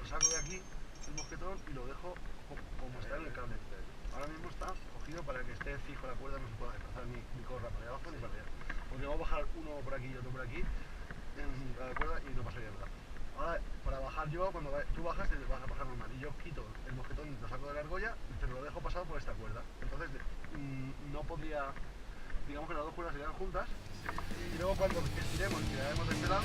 saco de aquí el mosquetón y lo dejo como está en el cable. Ahora mismo está cogido para que esté fijo la cuerda, no se pueda desplazar ni corra para abajo ni para allá. Porque vamos a bajar uno por aquí y otro por aquí en la cuerda y no pasaría nada. Ahora, para bajar yo, cuando tú bajas, te vas a bajar normal. Y yo quito el mosquetón, lo saco de la argolla, pero lo dejo pasado por esta cuerda. Entonces, no podría, digamos que las dos cuerdas serían juntas. Y luego cuando estiremos, tiraremos de este lado.